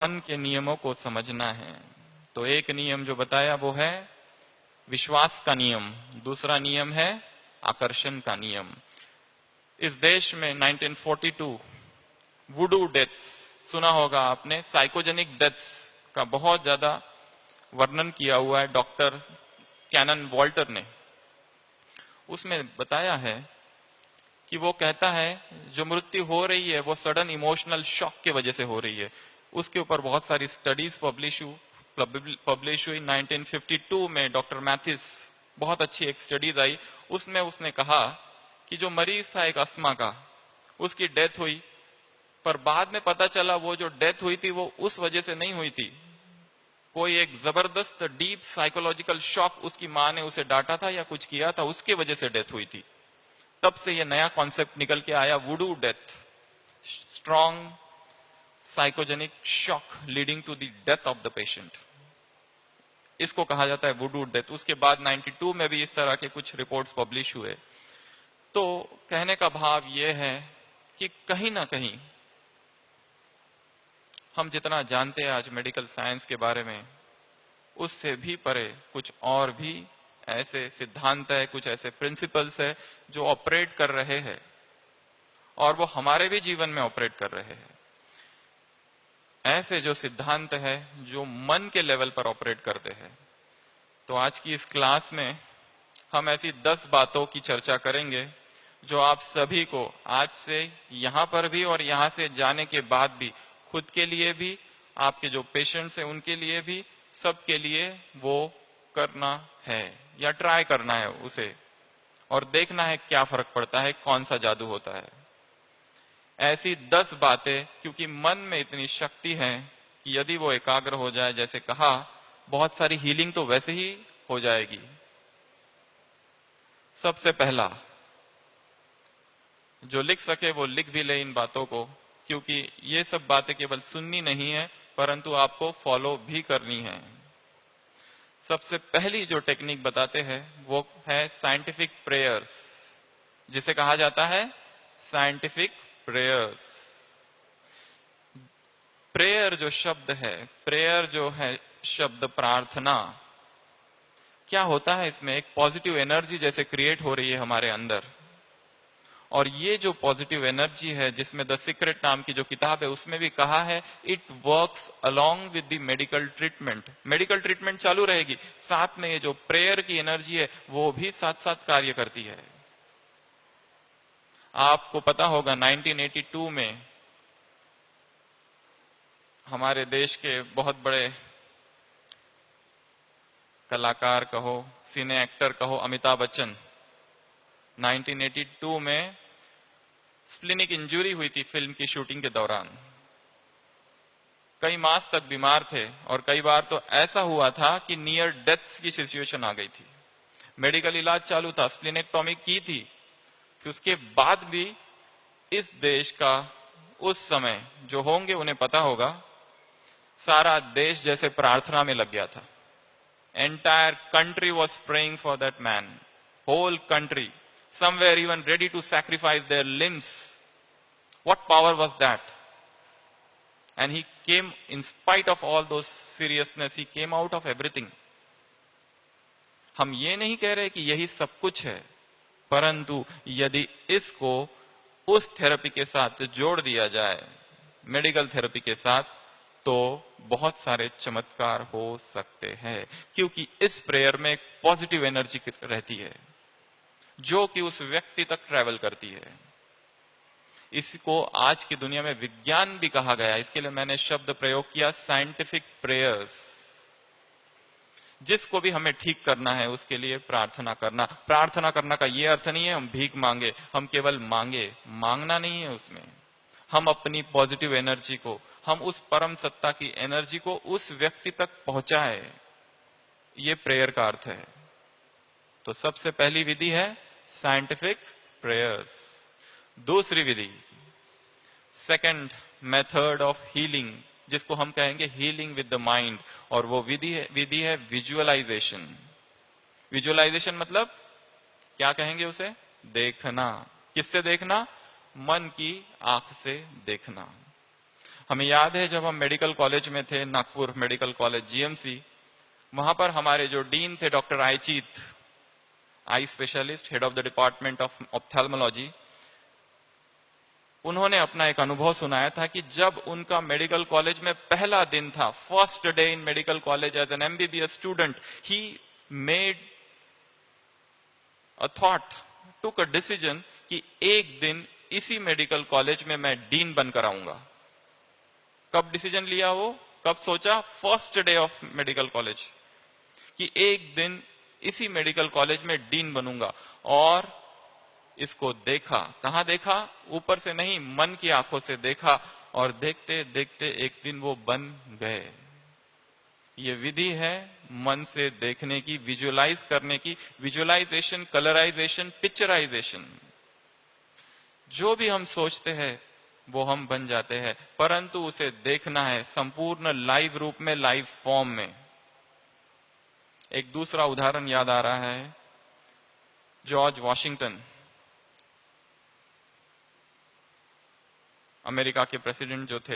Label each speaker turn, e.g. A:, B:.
A: मन के नियमों को समझना है। तो एक नियम जो बताया वो है विश्वास का नियम, दूसरा नियम है आकर्षण का नियम। इस देश में 1942 वुडू डेथ्स सुना होगा आपने, साइकोजेनिक डेथ्स का बहुत ज्यादा वर्णन किया हुआ है डॉक्टर कैनन वॉल्टर ने। उसमें बताया है कि वो कहता है जो मृत्यु हो रही है वो सडन इमोशनल शॉक की वजह से हो रही है। उसके ऊपर बहुत सारी स्टडीज पब्लिश हुई 1952 में। डॉक्टर मैथिस, बहुत अच्छी एक स्टडीज आई, उसमें उसने कहा कि जो मरीज था एक अस्थमा का, उसकी डेथ हुई, पर बाद में पता चला वो जो डेथ हुई थी वो उस वजह से नहीं हुई थी, कोई एक जबरदस्त डीप साइकोलॉजिकल शॉक उसकी माँ ने उसे डांटा था या कुछ किया था, उसकी वजह से डेथ हुई थी। तब से ये नया कॉन्सेप्ट निकल के आया, voodoo death, strong psychogenic shock leading to the death of the patient, इसको कहा जाता है वुडू डेथ। उसके बाद 92 में भी इस तरह के कुछ रिपोर्ट्स पब्लिश हुए। तो कहने का भाव यह है कि कहीं ना कहीं हम जितना जानते हैं आज मेडिकल साइंस के बारे में, उससे भी परे कुछ और भी ऐसे सिद्धांत है, कुछ ऐसे प्रिंसिपल्स है जो ऑपरेट कर रहे हैं और वो हमारे भी जीवन में ऑपरेट कर रहे हैं। ऐसे जो सिद्धांत है जो मन के लेवल पर ऑपरेट करते हैं। तो आज की इस क्लास में हम ऐसी 10 बातों की चर्चा करेंगे जो आप सभी को आज से यहां पर भी और यहां से जाने के बाद भी, खुद के लिए भी, आपके जो पेशेंट्स हैं उनके लिए भी, सबके लिए वो करना है या ट्राई करना है उसे, और देखना है क्या फर्क पड़ता है, कौन सा जादू होता है। ऐसी 10 बातें, क्योंकि मन में इतनी शक्ति है कि यदि वो एकाग्र हो जाए, जैसे कहा, बहुत सारी हीलिंग तो वैसे ही हो जाएगी। सबसे पहला, जो लिख सके वो लिख भी ले इन बातों को, क्योंकि ये सब बातें केवल सुननी नहीं है परंतु आपको फॉलो भी करनी है। सबसे पहली जो टेक्निक बताते हैं वो है साइंटिफिक प्रेयर्स, जिसे कहा जाता है साइंटिफिक प्रेयर्स। प्रेयर जो शब्द है, प्रेयर जो है शब्द प्रार्थना, क्या होता है इसमें एक पॉजिटिव एनर्जी जैसे क्रिएट हो रही है हमारे अंदर। और ये जो पॉजिटिव एनर्जी है, जिसमें द सीक्रेट नाम की जो किताब है उसमें भी कहा है, it works along with the medical treatment. Medical treatment चालू रहेगी, साथ में ये जो प्रेयर की एनर्जी है वो भी साथ साथ कार्य करती है। आपको पता होगा 1982 में हमारे देश के बहुत बड़े कलाकार कहो, सिने एक्टर कहो, अमिताभ बच्चन, 1982 में स्प्लिनिक इंजरी हुई थी फिल्म की शूटिंग के दौरान। कई मास तक बीमार थे और कई बार तो ऐसा हुआ था कि नियर डेथ्स की सिचुएशन आ गई थी। मेडिकल इलाज चालू था, स्प्लिनेक्टोमी की थी, फिर उसके बाद भी इस देश का उस समय जो होंगे उन्हें पता होगा, सारा देश जैसे प्रार्थना में लग गया था। Entire country was praying for that man, whole country, somewhere even ready to sacrifice their limbs. What power was that? And he came, in spite of all those seriousness, he came out of everything. हम ये नहीं कह रहे कि यही सब कुछ है, परंतु यदि इसको उस थेरेपी के साथ जोड़ दिया जाए, मेडिकल थेरेपी के साथ, तो बहुत सारे चमत्कार हो सकते हैं। क्योंकि इस प्रेयर में एक पॉजिटिव एनर्जी रहती है जो कि उस व्यक्ति तक ट्रैवल करती है। इसको आज की दुनिया में विज्ञान भी कहा गया, इसके लिए मैंने शब्द प्रयोग किया साइंटिफिक प्रेयर्स। जिसको भी हमें ठीक करना है उसके लिए प्रार्थना करना। प्रार्थना करना का ये अर्थ नहीं है हम भीख मांगे, हम केवल मांगे, मांगना नहीं है उसमें। हम अपनी पॉजिटिव एनर्जी को, हम उस परम सत्ता की एनर्जी को उस व्यक्ति तक पहुंचाए, ये प्रेयर का अर्थ है। तो सबसे पहली विधि है साइंटिफिक प्रेयर्स। दूसरी विधि, सेकंड मेथड ऑफ हीलिंग, जिसको हम कहेंगे हीलिंग विद द माइंड, और वो विधि है विजुअलाइजेशन। विजुअलाइजेशन मतलब क्या कहेंगे उसे? देखना। किससे देखना? मन की आंख से देखना। हमें याद है जब हम मेडिकल कॉलेज में थे, नागपुर मेडिकल कॉलेज जीएमसी, वहां पर हमारे जो डीन थे डॉक्टर आईचीत, eye specialist, head of the department of ophthalmology, उन्होंने अपना एक अनुभव सुनाया था कि जब उनका मेडिकल कॉलेज में पहला दिन था, first day in medical college as an MBBS student, he made a thought, took a decision कि एक दिन इसी मेडिकल कॉलेज में मैं डीन बनकर आऊंगा। कब डिसीजन लिया वो, कब सोचा? First day of medical college, कि एक दिन इसी मेडिकल कॉलेज में डीन बनूंगा। और इसको देखा, कहां देखा? ऊपर से नहीं, मन की आंखों से देखा, और देखते देखते एक दिन वो बन गए। ये विधि है मन से देखने की, विजुअलाइज करने की, विजुअलाइजेशन, कलराइजेशन, पिक्चराइजेशन। जो भी हम सोचते हैं वो हम बन जाते हैं, परंतु उसे देखना है संपूर्ण लाइव रूप में, लाइव फॉर्म में। एक दूसरा उदाहरण याद आ रहा है, जॉर्ज वॉशिंगटन, अमेरिका के प्रेसिडेंट जो थे,